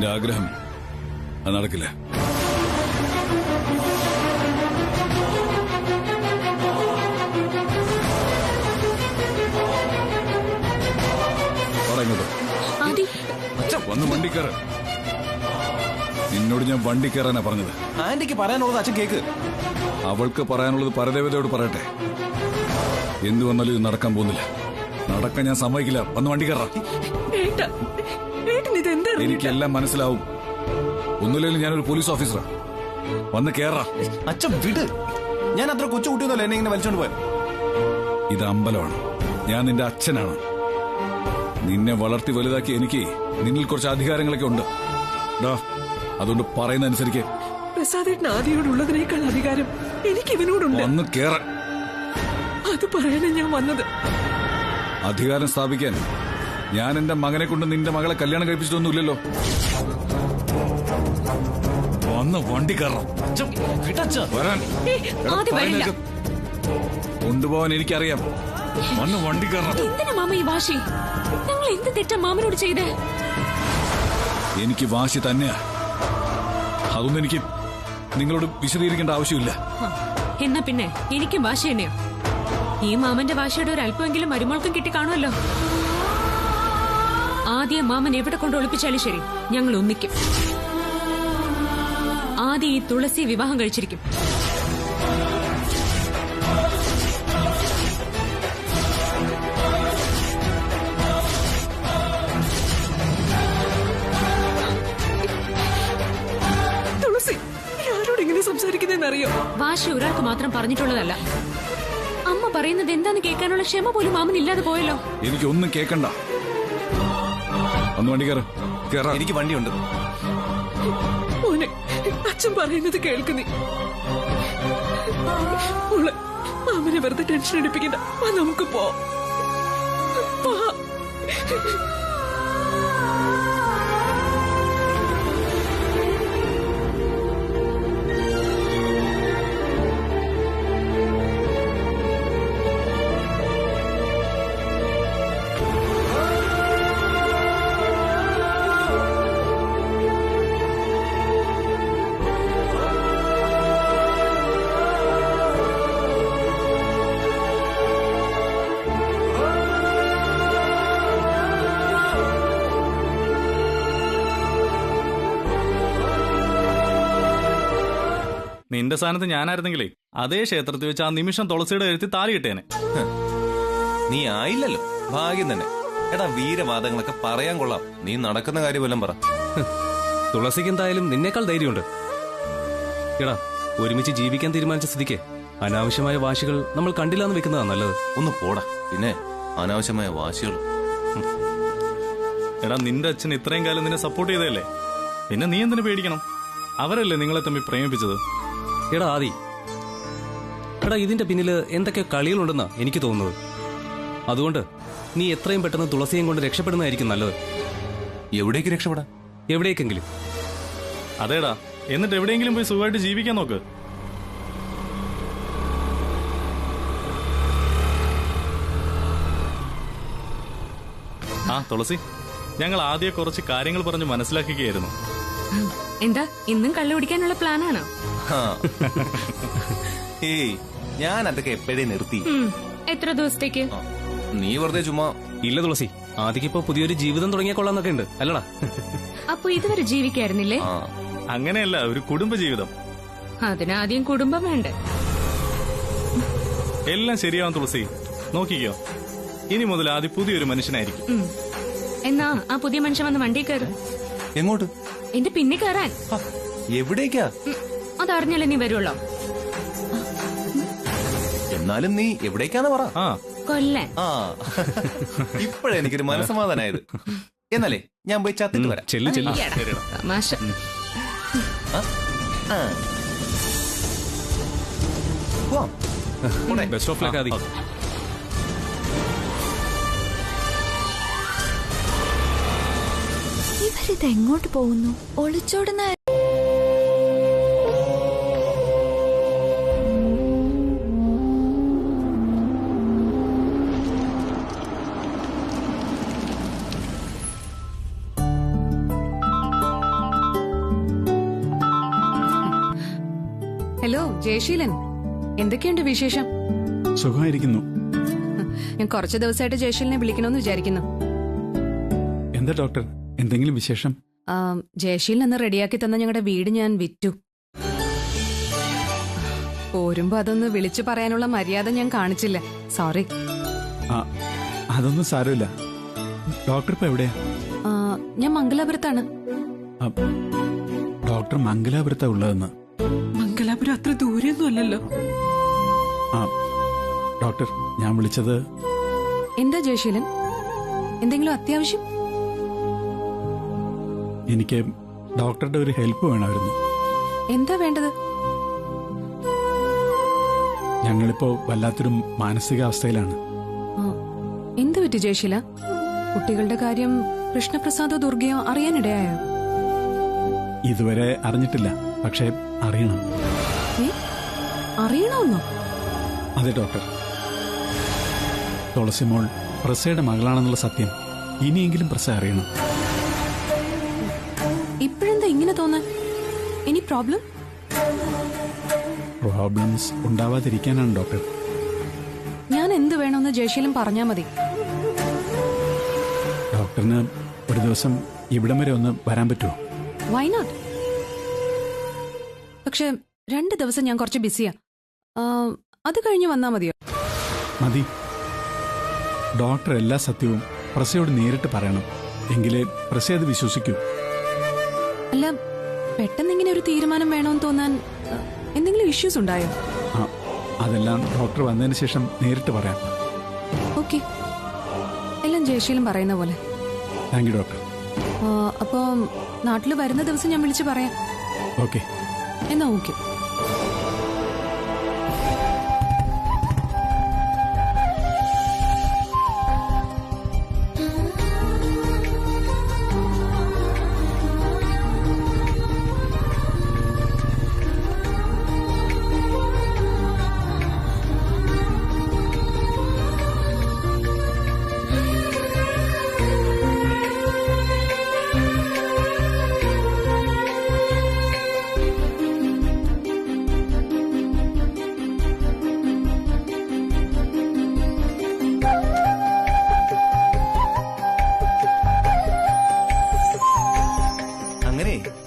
നിന്റെ ആഗ്രഹം അത് നടക്കില്ല. വന്ന് വണ്ടി കയറ. നിന്നോട് ഞാൻ വണ്ടി കയറാനാ പറഞ്ഞത്. ആന്റിക്ക് പറയാനുള്ളത് അച്ഛൻ കേക്ക്. അവൾക്ക് പറയാനുള്ളത് പരദേവതയോട് പറയട്ടെ. എന്തു വന്നാലും ഇത് നടക്കാൻ പോകുന്നില്ല. നടക്കാൻ ഞാൻ സമ്മതിക്കില്ല. വന്ന് വണ്ടി കയറാ. എനിക്കെല്ലാം മനസ്സിലാവും. ഒന്നുമില്ലെങ്കിലും ഞാനൊരു പോലീസ് ഓഫീസറാ. വന്ന് കേറാ. അച്ഛൻ വിട്. ഞാൻ അത്ര കൊച്ചു കുട്ടിയൊന്നുമല്ല എന്നെ ഇങ്ങനെ വലിച്ചോണ്ട് പോയത്. ഇത് അമ്പലമാണ്. ഞാൻ നിന്റെ അച്ഛനാണ്. നിന്നെ വളർത്തി വലുതാക്കി എനിക്ക് നിന്നിൽ കുറച്ച് അധികാരങ്ങളൊക്കെ ഉണ്ട്. അതുകൊണ്ട് പറയുന്ന അനുസരിക്ക്. പ്രസാദേട്ടൻ ആദിയോടുള്ളതിനേക്കാൾ അധികാരം എനിക്ക് ഇവനോടുണ്ട്. വന്ന് കേറാൻ. അത് പറയാനാ ഞാൻ വന്നത്. അധികാരം സ്ഥാപിക്കാൻ ഞാൻ എന്റെ മകനെ കൊണ്ട് നിന്റെ മകളെ കല്യാണം കഴിപ്പിച്ചിട്ടൊന്നുമില്ലല്ലോ. വന്ന് വണ്ടി കയറാം. വരാൻ കൊണ്ടുപോവാൻ എനിക്കറിയാം. വന്ന് വണ്ടി കയറാം. എന്തിനാ മാമ ഈ വാശി? ഞങ്ങൾ എന്ത് തെറ്റാ മാമനോട് ചെയ്തേ? എനിക്ക് വാശി തന്നെയാ. അതൊന്നും എനിക്ക് നിങ്ങളോട് വിശദീകരിക്കേണ്ട ആവശ്യമില്ല. എന്നാ പിന്നെ എനിക്കും വാശി തന്നെയോ? ഈ മാമന്റെ വാശിയുടെ ഒരു അല്പമെങ്കിലും മരുമോൾക്കും കിട്ടി കാണുമല്ലോ. ആദ്യം മാമൻ എവിടെ കൊണ്ട് ഒളിപ്പിച്ചാലും ശരി, ഞങ്ങൾ ഒന്നിക്കും. ആദ്യം ഈ തുളസി വിവാഹം കഴിച്ചിരിക്കും. തുളസി ആരോട് ഇങ്ങനെ സംസാരിക്കുന്നറിയോ? വാശി ഒരാൾക്ക് മാത്രം പറഞ്ഞിട്ടുള്ളതല്ല. അമ്മ പറയുന്നത് എന്താന്ന് കേൾക്കാനുള്ള ക്ഷമ പോലും മാമൻ ഇല്ലാതെ പോയല്ലോ. എനിക്കൊന്നും കേൾക്കണ്ട. ഒന്ന് വണ്ടി കയറ. എനിക്ക് വണ്ടിയുണ്ട്. മോനെ, അച്ഛൻ പറയുന്നത് കേൾക്കുന്നേ. മാമനെ വെറുതെ ടെൻഷൻ എടുപ്പിക്കണ്ട. നമുക്ക് പോ. നിന്റെ സ്ഥാനത്ത് ഞാനായിരുന്നെങ്കിലേ അതേ ക്ഷേത്രത്തിൽ വെച്ച് ആ നിമിഷം തുളസിയുടെ എഴുത്തി താലി കിട്ടേനെ. നീ ആയില്ലല്ലോ, ഭാഗ്യം തന്നെ. എടാ, വീരവാദങ്ങളൊക്കെ പറയാൻ കൊള്ളാം. നീ നടക്കുന്ന കാര്യം വല്ലതും പറ. തുളസിക്ക് എന്തായാലും നിന്നേക്കാൾ ധൈര്യമുണ്ട്. എടാ, ഒരുമിച്ച് ജീവിക്കാൻ തീരുമാനിച്ച സ്ഥിതിക്ക് അനാവശ്യമായ വാശികൾ നമ്മൾ കണ്ടില്ലാന്ന് വെക്കുന്നതാ നല്ലത്. ഒന്ന് പോടാ. പിന്നെ അനാവശ്യമായ വാശികൾ. എടാ, നിന്റെ അച്ഛൻ ഇത്രയും കാലം നിന്നെ സപ്പോർട്ട് ചെയ്തതല്ലേ, പിന്നെ നീ എന്തിനു പേടിക്കണം? അവരല്ലേ നിങ്ങളെ തമ്മിൽ പ്രേമിപ്പിച്ചത്. എടാ ആദി, എടാ ഇതിന്റെ പിന്നില് എന്തൊക്കെ കളികളുണ്ടെന്നാ എനിക്ക് തോന്നുന്നത്. അതുകൊണ്ട് നീ എത്രയും പെട്ടെന്ന് തുളസിയും കൊണ്ട് രക്ഷപ്പെടുന്നതായിരിക്കും നല്ലത്. എവിടേക്ക് രക്ഷപ്പെടാം? എവിടേക്കെങ്കിലും. അതേടാ, എന്നിട്ട് എവിടെയെങ്കിലും പോയി സുഖമായിട്ട് ജീവിക്കാൻ നോക്ക്. ആ തുളസി, ഞങ്ങൾ ആദ്യം കുറച്ച് കാര്യങ്ങൾ പറഞ്ഞ് മനസ്സിലാക്കുകയായിരുന്നു. എന്താ ഇന്നും കള്ളു കുടിക്കാനുള്ള പ്ലാനാണോ? ഏയ്, ഞാൻ അതൊക്കെ എപ്പോഴേ നിർത്തി. എത്ര ദിവസത്തേക്ക്? നീ വെറുതെ ചുമ്മാ. ഇല്ല തുളസി, ആദിക്കിപ്പോ പുതിയൊരു ജീവിതം തുടങ്ങിയ കൊള്ളാന്നൊക്കെ ഉണ്ട് അല്ലടാ. അപ്പൊ ഇതുവരെ ജീവിക്കായിരുന്നില്ലേ? അങ്ങനെയല്ല, ഒരു കുടുംബ ജീവിതം. അതിനാദ്യം കുടുംബം വേണ്ടേ? എല്ലാം ശരിയാവും തുളസി, നോക്കിക്കോ. ഇനി മുതൽ ആദ്യം പുതിയൊരു മനുഷ്യനായിരിക്കും. എന്നാ ആ പുതിയ മനുഷ്യൻ വന്ന് വണ്ടി കയറും. എങ്ങോട്ട്? എന്റെ പിന്നെ കയറാൻ. എവിടേക്കാ? അതറിഞ്ഞല്ലേ നീ വരുള്ളോ. എന്നാലും നീ എവിടേക്കാന്ന് പറ. കൊല്ലൻ. ഇപ്പോഴെനിക്കൊരു മനസ്സമാധാനായത്. എന്നല്ലേ ഞാൻ പോയി ചത്തിട്ട് വരാം. തമാശ. ബെസ്റ്റ് ഓഫ് ലക്ക് ആദി. ഇവരിത് എങ്ങോട്ട് പോകുന്നു? ഒളിച്ചോടുന്ന ജയശീലൻ, എന്തൊക്കെയുണ്ട് വിശേഷം? സുഖമായിരിക്കുന്നു. ഞാൻ കുറച്ച് ദിവസമായിട്ട് ജയശീലനെ വിളിക്കണമെന്ന് വിചാരിക്കുന്നു. എന്താ ഡോക്ടർ, എന്തെങ്കിലും വിശേഷം? ജയശീലൻ എന്ന് റെഡിയാക്കി തന്ന ഞങ്ങളുടെ വീട് ഞാൻ വിറ്റു. പോരുമ്പോ അതൊന്ന് വിളിച്ചു പറയാനുള്ള മര്യാദ ഞാൻ കാണിച്ചില്ല. സോറി. അതൊന്നും സാരമില്ല. ഡോക്ടർ ഇപ്പൊ എവിടെയാ? ഞാൻ മംഗലാപുരത്താണ്. ഡോക്ടർ മംഗലാപുരത്താ ഉള്ളതെന്ന്? മംഗലാപുരം അത്ര ദൂരെയൊന്നും അല്ലല്ലോ. ഡോക്ടർ, ഞാൻ വിളിച്ചത്... എന്താ ജയശീലൻ, എന്തെങ്കിലും അത്യാവശ്യം? എനിക്ക് ഡോക്ടറുടെ ഒരു ഹെൽപ്പ് വേണമായിരുന്നു. എന്താ വേണ്ടത്? ഞങ്ങളിപ്പോ വല്ലാത്തൊരു മാനസികാവസ്ഥയിലാണ്. എന്ത് പറ്റി ജയശീല? കുട്ടികളുടെ കാര്യം കൃഷ്ണപ്രസാദോ ദുർഗയോ അറിയാനിടയായോ? ഇതുവരെ അറിഞ്ഞിട്ടില്ല, പക്ഷേ അറിയണം. അറിയണമെന്നോ? അതെ ഡോക്ടർ, തുളസിമോൾ പ്രസയുടെ മകളാണെന്നുള്ള സത്യം ഇനിയെങ്കിലും പ്രസ അറിയണം. ഇപ്പോഴെന്താ ഇങ്ങനെ തോന്നാൻ? എനി പ്രോബ്ലംസ് ഉണ്ടാവാതിരിക്കാനാണ് ഡോക്ടർ. ഞാൻ എന്ത് വേണമെന്ന് ജയശീലൻ പറഞ്ഞാ മതി. ഡോക്ടറിന് ഒരു ദിവസം ഇവിടം വരെ ഒന്ന് വരാൻ പറ്റുമോ? Why not? പക്ഷെ 2 ദിവസം ഞാൻ കുറച്ച് ബിസിയാ. അത് കഴിഞ്ഞ് വന്നാ മതിയോ? മതി. ഡോക്ടർ എല്ലാ സത്യവും പ്രസയോട് നേരിട്ട് പറയണം, എങ്കിലേ പ്രസ അത് വിശ്വസിക്കൂ. അല്ല, പെട്ടെന്ന് ഇങ്ങനെ ഒരു തീരുമാനം വേണമെന്ന് തോന്നാൻ എന്തെങ്കിലും ഇഷ്യൂസ് ഉണ്ടായോ? അതെല്ലാം ഡോക്ടർ വന്നതിന് ശേഷം നേരിട്ട് പറയാം. ഓക്കെ, എല്ലാം ജയശീലൻ പറയുന്ന പോലെ. Thank you doctor. അപ്പോ നാട്ടിൽ വരുന്ന ദിവസം ഞാൻ വിളിച്ചു പറയാം. ഓക്കെ. എന്നാ ഓക്കെ.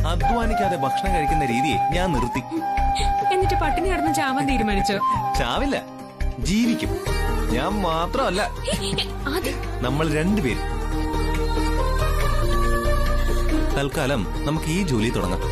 അധ്വാനിക്കാതെ ഭക്ഷണം കഴിക്കുന്ന രീതിയെ ഞാൻ നിർത്തി. എന്നിട്ട് പട്ടിണി കിടന്ന് ചാവാൻ തീരുമാനിച്ചോ? ചാവില്ല, ജീവിക്കും. ഞാൻ മാത്രമല്ല, നമ്മൾ 2 പേരും. തൽക്കാലം നമുക്ക് ഈ ജോലി തുടങ്ങാം.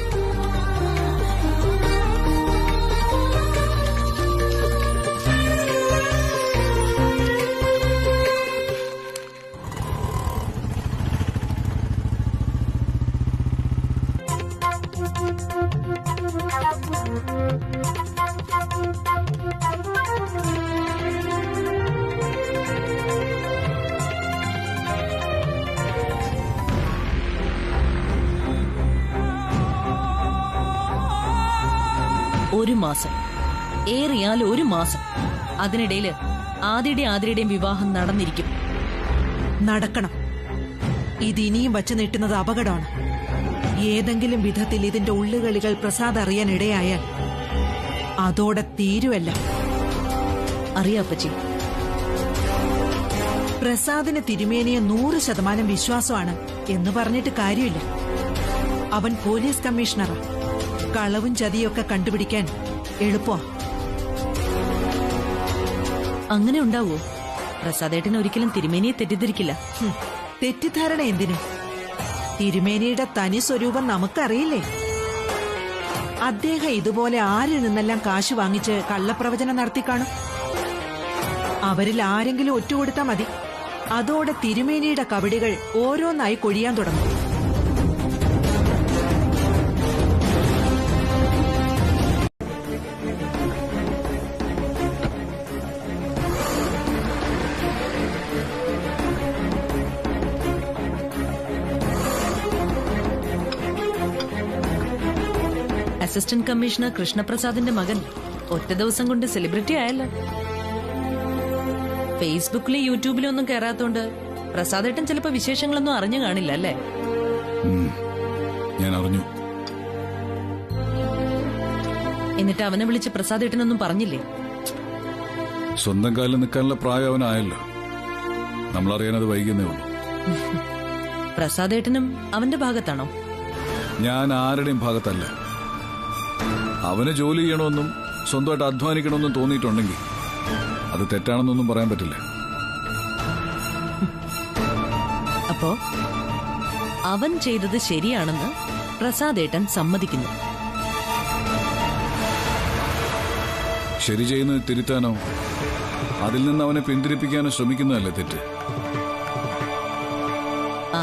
ഒരു മാസം, ഏറിയാൽ 1 മാസം. അതിനിടയില് ആദിയുടെയും വിവാഹം നടന്നിരിക്കും. നടക്കണം. ഇതിനിയും വച്ചു നീട്ടുന്നത് അപകടമാണ്. ഏതെങ്കിലും വിധത്തിൽ ഇതിന്റെ ഉള്ളുകളികൾ പ്രസാദ് അറിയാൻ ഇടയായാൽ അതോടെ തീരുവല്ല. അറിയാപ്പച്ചി, പ്രസാദിന് തിരുമേനിയെ 100% വിശ്വാസമാണ് എന്ന് പറഞ്ഞിട്ട് കാര്യമില്ല. അവൻ പോലീസ് കമ്മീഷണറാ. കളവും ചതിയൊക്കെ കണ്ടുപിടിക്കാൻ എളുപ്പമാ. അങ്ങനെ ഉണ്ടാവോ? പ്രസാദേട്ടൻ ഒരിക്കലും തിരുമേനിയെ തെറ്റിദ്ധരിക്കില്ല. തെറ്റിദ്ധാരണ എന്തിനു? തിരുമേനിയുടെ തനി സ്വരൂപം നമുക്കറിയില്ലേ? അദ്ദേഹം ഇതുപോലെ ആരിൽ നിന്നെല്ലാം കാശ് വാങ്ങിച്ച് കള്ളപ്രവചനം നടത്തിക്കാണും. അവരിൽ ആരെങ്കിലും ഒറ്റുകൊടുത്താൽ മതി, അതോടെ തിരുമേനിയുടെ കബഡികൾ ഓരോന്നായി കൊഴിയാൻ തുടങ്ങും. അസിസ്റ്റന്റ് കമ്മീഷണർ കൃഷ്ണപ്രസാദിന്റെ മകൻ ഒറ്റ ദിവസം കൊണ്ട് സെലിബ്രിറ്റി ആയല്ലോ. ഫേസ്ബുക്കിലും യൂട്യൂബിലും ഒന്നും കയറാത്തോണ്ട് പ്രസാദേട്ടൻ ചിലപ്പോ വിശേഷങ്ങളൊന്നും അറിഞ്ഞു കാണില്ല അല്ലേ? ഞാൻ അറിഞ്ഞു. എന്നിട്ട് അവനെ വിളിച്ച് പ്രസാദേട്ടനൊന്നും പറഞ്ഞില്ലേ? സ്വന്തം കാലിൽ നിൽക്കാനുള്ള പ്രായം അവനായല്ലോ. നമ്മളറിയാനത് വൈകുന്നേ ഉള്ളൂ. പ്രസാദേട്ടനും അവന്റെ ഭാഗത്താണോ? ഞാൻ ആരുടെയും ഭാഗത്തല്ല. അവന് ജോലി ചെയ്യണമെന്നും സ്വന്തമായിട്ട് അധ്വാനിക്കണമെന്നും തോന്നിയിട്ടുണ്ടെങ്കിൽ അത് തെറ്റാണെന്നൊന്നും പറയാൻ പറ്റില്ല. അപ്പോ അവൻ ചെയ്തത് ശരിയാണെന്ന് പ്രസാദേട്ടൻ സമ്മതിക്കുന്നു. ശരി ചെയ്യുന്നത് തിരുത്താനോ അതിൽ നിന്ന് അവനെ പിന്തിരിപ്പിക്കാനോ ശ്രമിക്കുന്നതല്ലേ തെറ്റ്?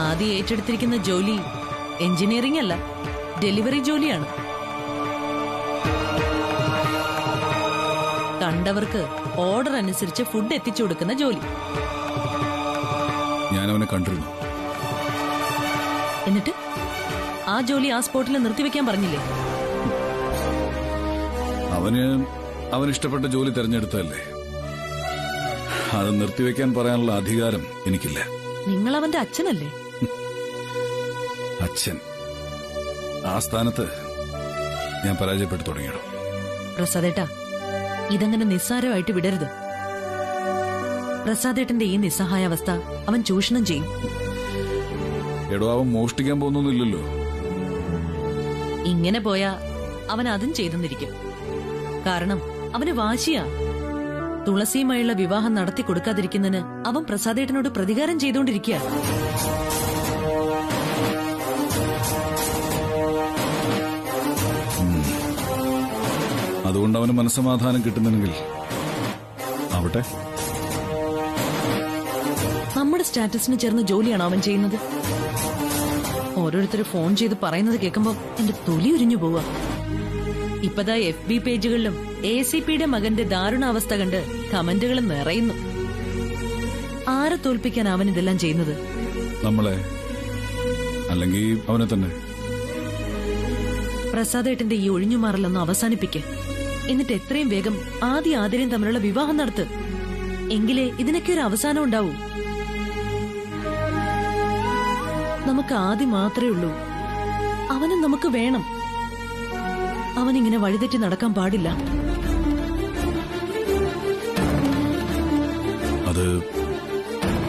ആദ്യം ഏറ്റെടുത്തിരിക്കുന്ന ജോലി എഞ്ചിനീയറിംഗ് അല്ല, ഡെലിവറി ജോലിയാണ്. കണ്ടവർക്ക് ഓർഡർ അനുസരിച്ച് ഫുഡ് എത്തിച്ചു കൊടുക്കുന്ന ജോലി. ഞാൻ അവനെ കണ്ടിരുന്നു. എന്നിട്ട് ആ ജോലി ആ സ്പോട്ടിൽ നിർത്തിവെക്കാൻ പറഞ്ഞില്ലേ? അവന് ഇഷ്ടപ്പെട്ട ജോലി തെരഞ്ഞെടുത്തതല്ലേ. അത് നിർത്തിവെക്കാൻ പറയാനുള്ള അധികാരം എനിക്കില്ല. നിങ്ങൾ അവന്റെ അച്ഛനല്ലേ? അച്ഛൻ ആ സ്ഥാനത്ത് ഞാൻ പരാജയപ്പെട്ടു തുടങ്ങിയിടും. പ്രസാദേട്ടാ, ഇതങ്ങനെ നിസ്സാരമായിട്ട് വിടരുത്. പ്രസാദേട്ടന്റെ ഈ നിസ്സഹായാവസ്ഥ അവൻ ചൂഷണം ചെയ്യും. എടോ, അവൻ മോഷ്ടിക്കാൻ പോകുന്നൊന്നുമില്ലല്ലോ. ഇങ്ങനെ പോയാ അവൻ അതും ചെയ്തെന്നിരിക്കും. കാരണം അവന് വാശിയാ. തുളസിയുമായുള്ള വിവാഹം നടത്തി കൊടുക്കാതിരിക്കുന്നതിന് അവൻ പ്രസാദേട്ടനോട് പ്രതികാരം ചെയ്തുകൊണ്ടിരിക്കുക. അതുകൊണ്ട് അവന് മനസ്സമാധാനം കിട്ടുന്നുണ്ടെങ്കിൽ ആവട്ടെ. നമ്മുടെ സ്റ്റാറ്റസിന് ചേർന്ന ജോലിയാണ് അവൻ ചെയ്യുന്നത്. ഓരോരുത്തർ ഫോൺ ചെയ്ത് പറയുന്നത് കേൾക്കുമ്പോൾ എന്റെ തൊലി ഉരിഞ്ഞു പോവാ. ഇപ്പതാ FB പേജുകളിലും ACPയുടെ മകന്റെ ദാരുണാവസ്ഥ കണ്ട് കമന്റുകൾ നിറയുന്നു. ആരെ തോൽപ്പിക്കാൻ അവൻ ഇതെല്ലാം ചെയ്യുന്നത്? നമ്മളെ, അല്ലെങ്കിൽ അവനെ തന്നെ. പ്രസാദേട്ടന്റെ ഈ ഒഴിഞ്ഞുമാറലൊന്നും അവസാനിപ്പിക്കേ. എന്നിട്ട് എത്രയും വേഗം ആദ്യം തമ്മിലുള്ള വിവാഹം നടത്ത്. എങ്കിലേ ഇതിനൊക്കെ ഒരു അവസാനം ഉണ്ടാവൂ. നമുക്ക് ആദ്യം മാത്രമേ ഉള്ളൂ. അവനും നമുക്ക് വേണം. അവനിങ്ങനെ വഴിതെറ്റി നടക്കാൻ പാടില്ല. അത്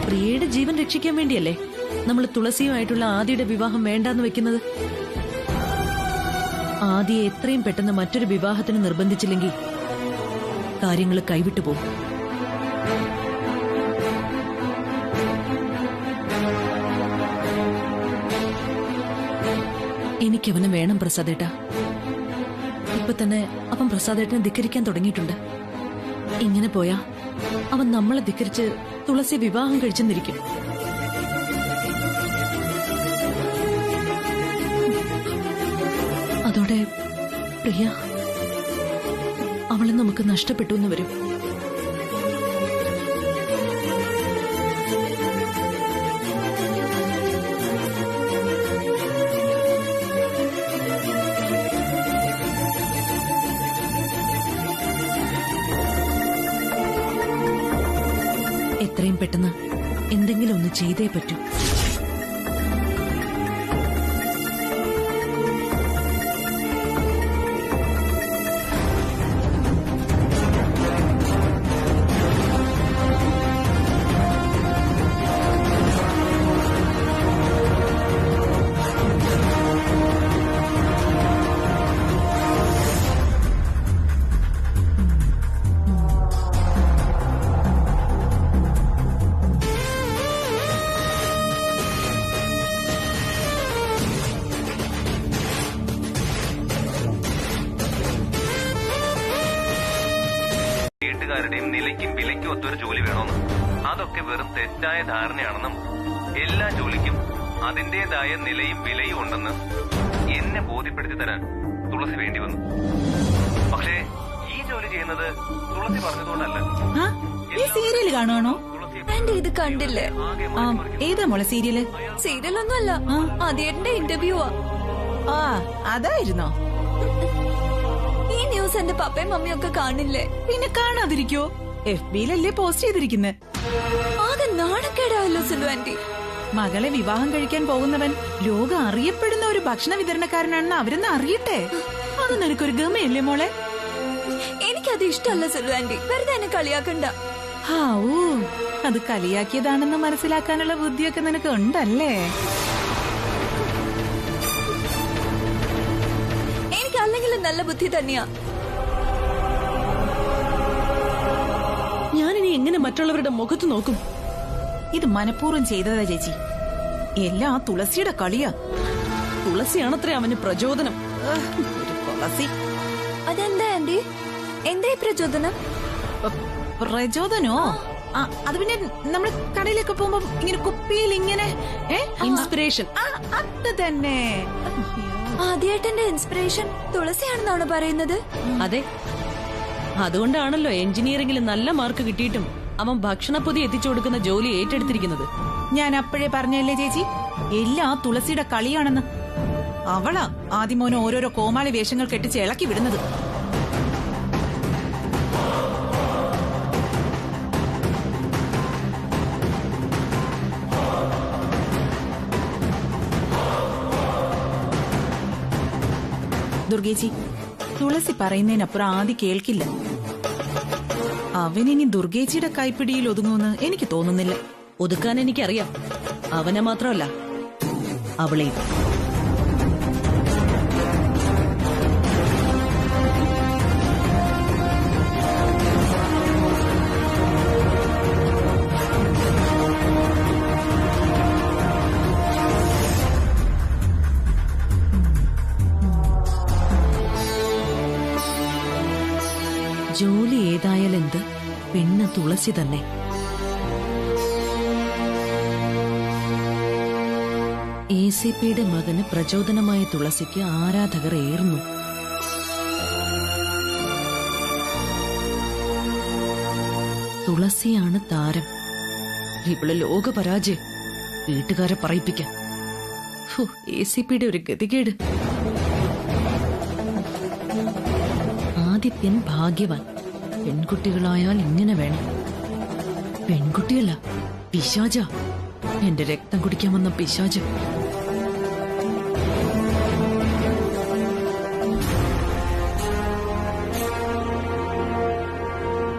പ്രിയയുടെ ജീവൻ രക്ഷിക്കാൻ വേണ്ടിയല്ലേ നമ്മൾ തുളസിയുമായിട്ടുള്ള ആദിയുടെ വിവാഹം വേണ്ടാന്ന് വെക്കുന്നത്. ആദിയെ എത്രയും പെട്ടെന്ന് മറ്റൊരു വിവാഹത്തിന് നിർബന്ധിച്ചില്ലെങ്കിൽ കാര്യങ്ങൾ കൈവിട്ടു പോകും. എനിക്കവനെ വേണം പ്രസാദേട്ടാ. ഇപ്പൊ തന്നെ അവൻ പ്രസാദേട്ടനെ ധിക്കരിക്കാൻ തുടങ്ങിയിട്ടുണ്ട്. ഇങ്ങനെ പോയാ അവൻ നമ്മളെ ധിക്കരിച്ച് തുളസി വിവാഹം കഴിച്ചെന്നിരിക്കും. അതോടെ പ്രിയ അവളെ നമുക്ക് നഷ്ടപ്പെട്ടു എന്ന് വരും. എത്രയും പെട്ടെന്ന് എന്തെങ്കിലും ഒന്ന് ചെയ്തേ പറ്റൂ. വീട്ടുകാരുടെയും നിലയ്ക്കും വിലയ്ക്കും ഒത്തൊരു ജോലി വേണമെന്ന്, അതൊക്കെ വെറും തെറ്റായ ധാരണയാണെന്നും എല്ലാ ജോലിക്കും അതിന്റേതായ നിലയും വിലയും ഉണ്ടെന്ന് എന്നെ ബോധ്യപ്പെടുത്തി തരാൻ തുളസി വേണ്ടി വന്നു. പക്ഷേ ഈ ജോലി ചെയ്യുന്നത് തുളസി പറഞ്ഞതുകൊണ്ടല്ല. ഈ സീരിയൽ കാണുവാണോ? എന്റെ ഇത് കണ്ടില്ലേ? ഏതാ മോളെ സീരിയല്? സീരിയലൊന്നുമല്ല, ആദ്യേട്ടന്റെ ഇന്റർവ്യൂവാ. ആ അതായിരുന്നോ? ഈ ന്യൂസ് എന്റെ പപ്പയും മമ്മിയും ഒക്കെ കാണില്ലേ? പിന്നെ കാണാതിരിക്കോ? FBയിലല്ലേ പോസ്റ്റ് ചെയ്തിരിക്കുന്നെ. ആകെ നാണക്കേടാവല്ലോ സിലു ആന്റി. മകളെ വിവാഹം കഴിക്കാൻ പോകുന്നവൻ ലോകം അറിയപ്പെടുന്ന ഒരു ഭക്ഷണ വിതരണക്കാരനാണെന്ന് അവരെന്ന് അറിയട്ടെ. അത് നിനക്കൊരു ഗമയല്ലേ മോളെ? എനിക്കത് ഇഷ്ടമല്ല സുലു ആന്റി. വെറുതെ എന്നെ കളിയാക്കണ്ട. ഓ അത് കളിയാക്കിയതാണെന്ന് മനസ്സിലാക്കാനുള്ള ബുദ്ധിയൊക്കെ നിനക്ക് ഉണ്ടല്ലേ? എനിക്ക് അല്ലെങ്കിലും നല്ല ബുദ്ധി തന്നെയാ. ഞാനിനി എങ്ങനെ മറ്റുള്ളവരുടെ മുഖത്ത് നോക്കും? ഇത് മനഃപൂർവ്വം ചെയ്തതാ ചേച്ചി. എല്ലാം ആ തുളസിയുടെ കളിയാ. തുളസിയാണത്രേ അവന് പ്രചോദനം. ഒരു തുളസി. അതെന്താ ആന്റി? എന്താ ഈ പ്രചോദനം? പ്രചോദനോ? അത് പിന്നെ നമ്മൾ കടയിലൊക്കെ പോകുമ്പോ ഇങ്ങനെ കുപ്പിയിൽ ഇങ്ങനെ ഇൻസ്പിറേഷൻ. അത് തന്നെ. ആദ്യേട്ടന്റെ ഇൻസ്പിറേഷൻ തുളസിയാണെന്നാണ് പറയുന്നത്. അതെ, അതുകൊണ്ടാണല്ലോ എഞ്ചിനീയറിംഗിൽ നല്ല മാർക്ക് കിട്ടിയിട്ടും അവൻ ഭക്ഷണപ്പൊതി എത്തിച്ചു കൊടുക്കുന്ന ജോലി ഏറ്റെടുത്തിരിക്കുന്നത്. ഞാൻ അപ്പോഴേ പറഞ്ഞല്ലേ ചേച്ചി, എല്ലാം തുളസിയുടെ കളിയാണെന്ന്. അവളാ ആദ്യമോനെ ഓരോരോ കോമാളി വേഷങ്ങൾ കെട്ടിച്ച് ഇളക്കി വിടുന്നത്. ദുർഗേച്ചി, തുളസി പറയുന്നതിനപ്പുറം ആദ്യം കേൾക്കില്ല. അവനിനി ദുർഗേച്ചിയുടെ കൈപ്പിടിയിൽ ഒതുങ്ങുമെന്ന് എനിക്ക് തോന്നുന്നില്ല. ഒതുക്കാൻ എനിക്കറിയാം. അവനെ മാത്രമല്ല, അവളെയും. ജോലി ഏതായാലെന്ത്, പെണ്ണ് തുളസി തന്നെ. ACPയുടെ മകന് പ്രചോദനമായ തുളസിക്ക് ആരാധകർ ഏറുന്നു. തുളസിയാണ് താരം. ഇവള് ലോകപരാജയം. വീട്ടുകാരെ പറയിപ്പിക്കാൻ. ACPയുടെ ഒരു ഗതികേട്. ആദിത്യൻ ഭാഗ്യവാൻ. പെൺകുട്ടികളായാൽ ഇങ്ങനെ വേണം. പെൺകുട്ടിയല്ല, പിശാച. എന്റെ രക്തം കുടിക്കാൻ വന്ന പിശാച.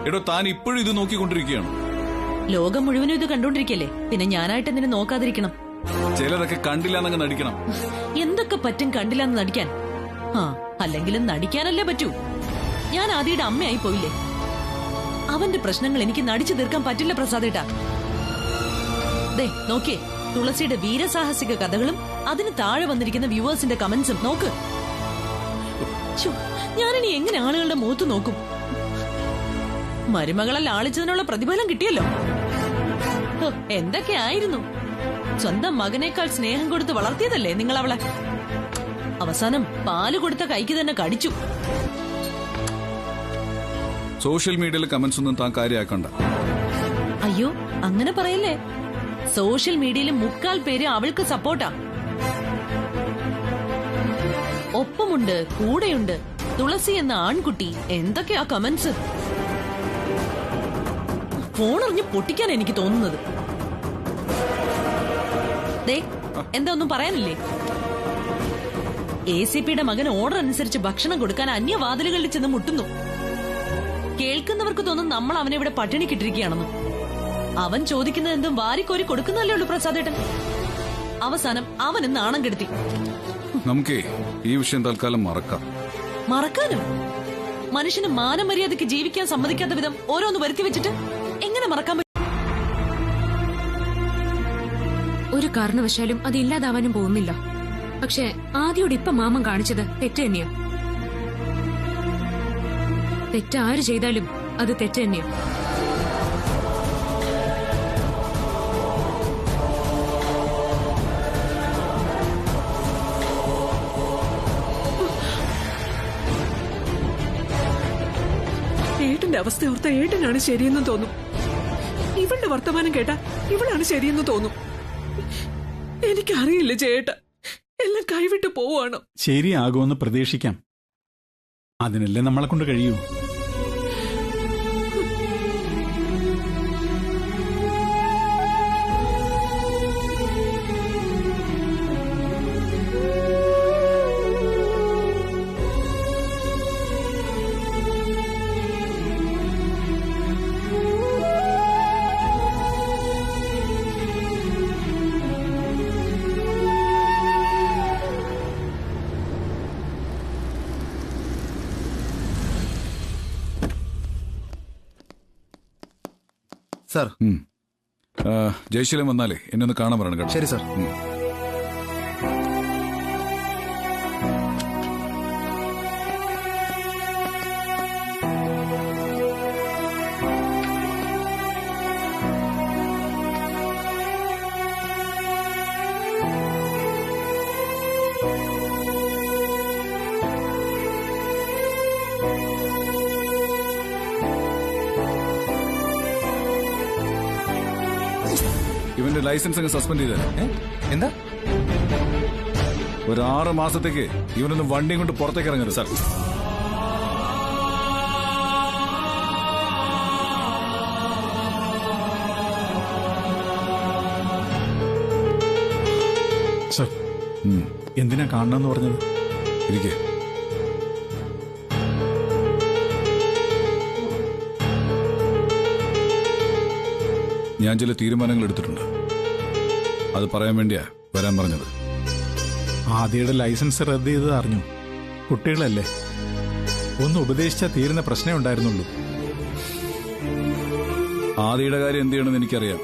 എടോ, താൻ ഇപ്പോഴും ഇത് നോക്കിക്കൊണ്ടിരിക്കുകയാണ്. ലോകം മുഴുവനും ഇത് കണ്ടോണ്ടിരിക്കല്ലേ, പിന്നെ ഞാനായിട്ട് എന്തിനു നോക്കാതിരിക്കണം? ചിലരൊക്കെ കണ്ടില്ലാന്നങ്ങ് നടിക്കണം. എന്തൊക്കെ പറ്റും കണ്ടില്ലെന്ന് നടിക്കാൻ? അല്ലെങ്കിലും നടിക്കാനല്ലേ പറ്റൂ. ഞാൻ ആദിയുടെ അമ്മയായി പോയില്ലേ? അവന്റെ പ്രശ്നങ്ങൾ എനിക്ക് നടിച്ചു തീർക്കാൻ പറ്റില്ല പ്രസാദേട്ടാ. ദേ നോക്കിയേ, തുളസിയുടെ വീരസാഹസിക കഥകളും അതിന് താഴെ വന്നിരിക്കുന്ന വ്യൂവേഴ്സിന്റെ കമന്റ്സും നോക്ക്. ഞാനിനി എങ്ങനെ ആളുകളുടെ മുഖത്ത് നോക്കും? മരുമകളെ ലാളിച്ചതിനുള്ള പ്രതിഫലം കിട്ടിയല്ലോ. എന്തൊക്കെയായിരുന്നു? സ്വന്തം മകനേക്കാൾ സ്നേഹം കൊടുത്ത് വളർത്തിയതല്ലേ നിങ്ങൾ അവളെ? അവസാനം പാല് കൊടുത്ത കൈക്ക് തന്നെ കടിച്ചു. സോഷ്യൽ മീഡിയയിലെ കമന്റ്സ് ഒന്നും താൻ കാര്യമാക്കണ്ട. അയ്യോ, അങ്ങനെ പറയല്ലേ. സോഷ്യൽ മീഡിയയിൽ 3/4 പേര് അവൾക്ക് സപ്പോർട്ടാ. ഒപ്പമുണ്ട്, കൂടെയുണ്ട് തുളസി എന്ന ആൺകുട്ടി. എന്തൊക്കെയാ കമന്റ്സ്! ഫോണെറിഞ്ഞ് പൊട്ടിക്കാൻ എനിക്ക് തോന്നുന്നത്. ദേ, എന്താ ഒന്നും പറയാനില്ലേ? ACPയുടെ മകൻ ഓർഡർ അനുസരിച്ച് ഭക്ഷണം കൊടുക്കാൻ അന്യവാതിലുകളിൽ ചെന്ന് മുട്ടുന്നു. കേൾക്കുന്നവർക്ക് തോന്നും നമ്മൾ അവനെ ഇവിടെ പട്ടിണിക്കിട്ടിരിക്കുകയാണെന്ന്. അവൻ ചോദിക്കുന്നത് എന്തും വാരിക്കോരി കൊടുക്കുന്നല്ലേ ഉള്ളൂ പ്രസാദേട്ടൻ. അവസാനം അവന് നാണം കെടുത്തി. നമുക്ക് ഈ വിഷയം തൽക്കാലം മറക്കാം. മറക്കാനും? മനുഷ്യന് മാനമര്യാദയ്ക്ക് ജീവിക്കാൻ സമ്മതിക്കാത്ത വിധം ഓരോന്ന് വരുത്തി വെച്ചിട്ട് എങ്ങനെ മറക്കാൻ പറ്റും? ഒരു കാരണവശാലും അത് ഇല്ലാതാവാനും പോകുന്നില്ല. പക്ഷെ ആദ്യോട് ഇപ്പൊ മാമൻ കാണിച്ചത് തെറ്റ് തന്നെയാ. തെറ്റാര് ചെയ്താലും അത് തെറ്റ് തന്നെയാ. ഏട്ടന്റെ അവസ്ഥ ഓർത്ത ഏട്ടനാണ് ശരിയെന്ന് തോന്നും. ഇവളുടെ വർത്തമാനം കേട്ടാ ഇവളാണ് ശരിയെന്ന് തോന്നും. എനിക്കറിയില്ല ചേട്ട, എല്ലാം കൈവിട്ട് പോവാണ്. ശരിയാകുമെന്ന് പ്രതീക്ഷിക്കാം. അതിനല്ലേ നമ്മളെ കൊണ്ട് കഴിയൂ. സാർ. ജയശീലൻ വന്നാലേ എന്നെ ഒന്ന് കാണാൻ പറയണം കേട്ടോ. ശരി സാർ. ഇവന്റെ ലൈസൻസ് അങ്ങ് സസ്പെൻഡ് ചെയ്തേ. എന്താ? ഒരു 6 മാസത്തേക്ക് ഇവനൊന്ന് വണ്ടിയും കൊണ്ട് പുറത്തേക്ക് ഇറങ്ങരുത്. സാർ, സർ, എന്തിനാ കാണണമെന്ന് പറഞ്ഞത്? ഇരിക്കേ. ഞാൻ ചില തീരുമാനങ്ങൾ എടുത്തിട്ടുണ്ട്. അത് പറയാൻ വേണ്ടിയാ വരാൻ പറഞ്ഞത്. ആദിയുടെ ലൈസൻസ് റദ്ദ് ചെയ്തത് അറിഞ്ഞു. കുട്ടികളല്ലേ, ഒന്ന് ഉപദേശിച്ചാൽ തീരുന്ന പ്രശ്നമേ ഉണ്ടായിരുന്നുള്ളൂ. ആദിയുടെ കാര്യം എന്ത് ചെയ്യണമെന്ന് എനിക്കറിയാം.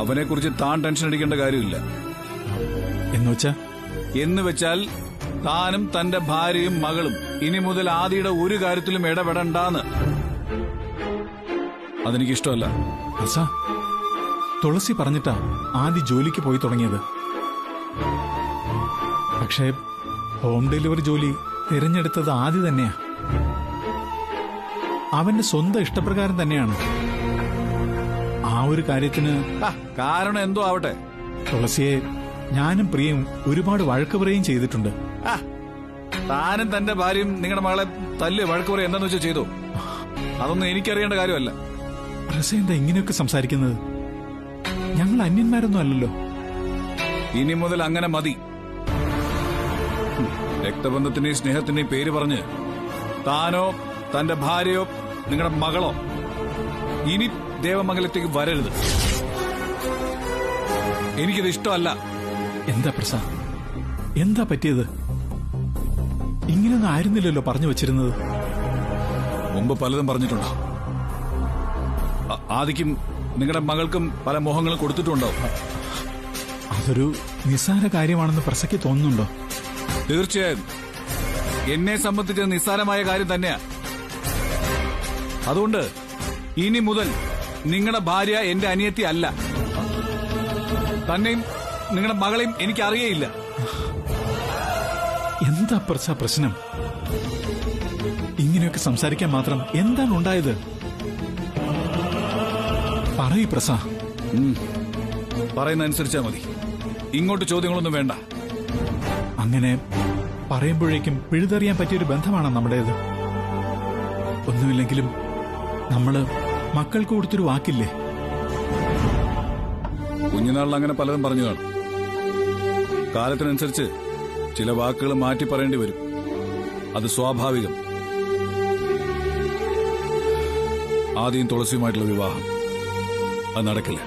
അവനെക്കുറിച്ച് താൻ ടെൻഷൻ അടിക്കേണ്ട കാര്യമില്ല. എന്ന് വെച്ചാൽ താനും തന്റെ ഭാര്യയും മകളും ഇനി മുതൽ ആദിയുടെ ഒരു കാര്യത്തിലും ഇടപെടണ്ടാന്ന്. അതെനിക്കിഷ്ടമല്ല. തുളസി പറഞ്ഞിട്ടാ ആദി ജോലിക്ക് പോയി തുടങ്ങിയത്. പക്ഷേ ഹോം ഡെലിവറി ജോലി തിരഞ്ഞെടുത്തത് ആദി തന്നെയാ. അവന്റെ സ്വന്തം ഇഷ്ടപ്രകാരം തന്നെയാണ്. ആ ഒരു കാര്യത്തിന് കാരണം എന്തോ ആവട്ടെ, തുളസിയെ ഞാനും പ്രിയയും ഒരുപാട് വഴക്ക് പറയുകയും ചെയ്തിട്ടുണ്ട്. താനും തന്റെ ഭാര്യയും നിങ്ങളുടെ മകളെ തല്ല് വഴക്ക് പറയും എന്താന്ന് വെച്ചാൽ ചെയ്തോ. അതൊന്നും എനിക്കറിയേണ്ട കാര്യമല്ല. എന്താ ഇങ്ങനെയൊക്കെ സംസാരിക്കുന്നത്? ഞങ്ങൾ അന്യന്മാരൊന്നും അല്ലല്ലോ. ഇനി മുതൽ അങ്ങനെ മതി. രക്തബന്ധത്തിന്റെയും സ്നേഹത്തിന്റെയും പേര് പറഞ്ഞ് താനോ തന്റെ ഭാര്യയോ നിങ്ങളുടെ മകളോ ഇനി ദേവമംഗലത്തേക്ക് വരരുത്. എനിക്കിത് ഇഷ്ടമല്ല. എന്താ പ്രസാദ്, എന്താ പറ്റിയത്? ഇങ്ങനെയൊന്നും ആയിരുന്നില്ലല്ലോ പറഞ്ഞു വെച്ചിരുന്നത്. മുമ്പ് പലതും പറഞ്ഞിട്ടുണ്ടോ? ആദിക്കും നിങ്ങളുടെ മകൾക്കും പല മോഹങ്ങളും കൊടുത്തിട്ടുണ്ടാവും. അതൊരു നിസ്സാര കാര്യമാണെന്ന് പ്രസയ്ക്ക് തോന്നുന്നുണ്ടോ? തീർച്ചയായും എന്നെ സംബന്ധിച്ച് നിസ്സാരമായ കാര്യം തന്നെയാ. അതുകൊണ്ട് ഇനി മുതൽ നിങ്ങളുടെ ഭാര്യ എന്റെ അനിയത്തി അല്ല. തന്നെയും നിങ്ങളുടെ മകളെയും എനിക്ക് അറിയേയില്ല. എന്താ പ്രശ്നം? ഇങ്ങനെയൊക്കെ സംസാരിക്കാൻ മാത്രം എന്താണ് ഉണ്ടായത്? പറയ് പ്രസാ. പറയുന്ന അനുസരിച്ചാ മതി. ഇങ്ങോട്ട് ചോദ്യങ്ങളൊന്നും വേണ്ട. അങ്ങനെ പറയുമ്പോഴേക്കും പിഴുതെറിയാൻ പറ്റിയൊരു ബന്ധമാണ് നമ്മുടേത്. ഒന്നുമില്ലെങ്കിലും നമ്മള് മക്കൾക്ക് കൊടുത്തൊരു വാക്കില്ലേ? കുഞ്ഞുനാളിൽ അങ്ങനെ പലതും പറഞ്ഞു കാണും. കാലത്തിനനുസരിച്ച് ചില വാക്കുകൾ മാറ്റി പറയേണ്ടി വരും. അത് സ്വാഭാവികം. ആദ്യം തുളസിയുമായിട്ടുള്ള വിവാഹം അത് നടക്കില്ല.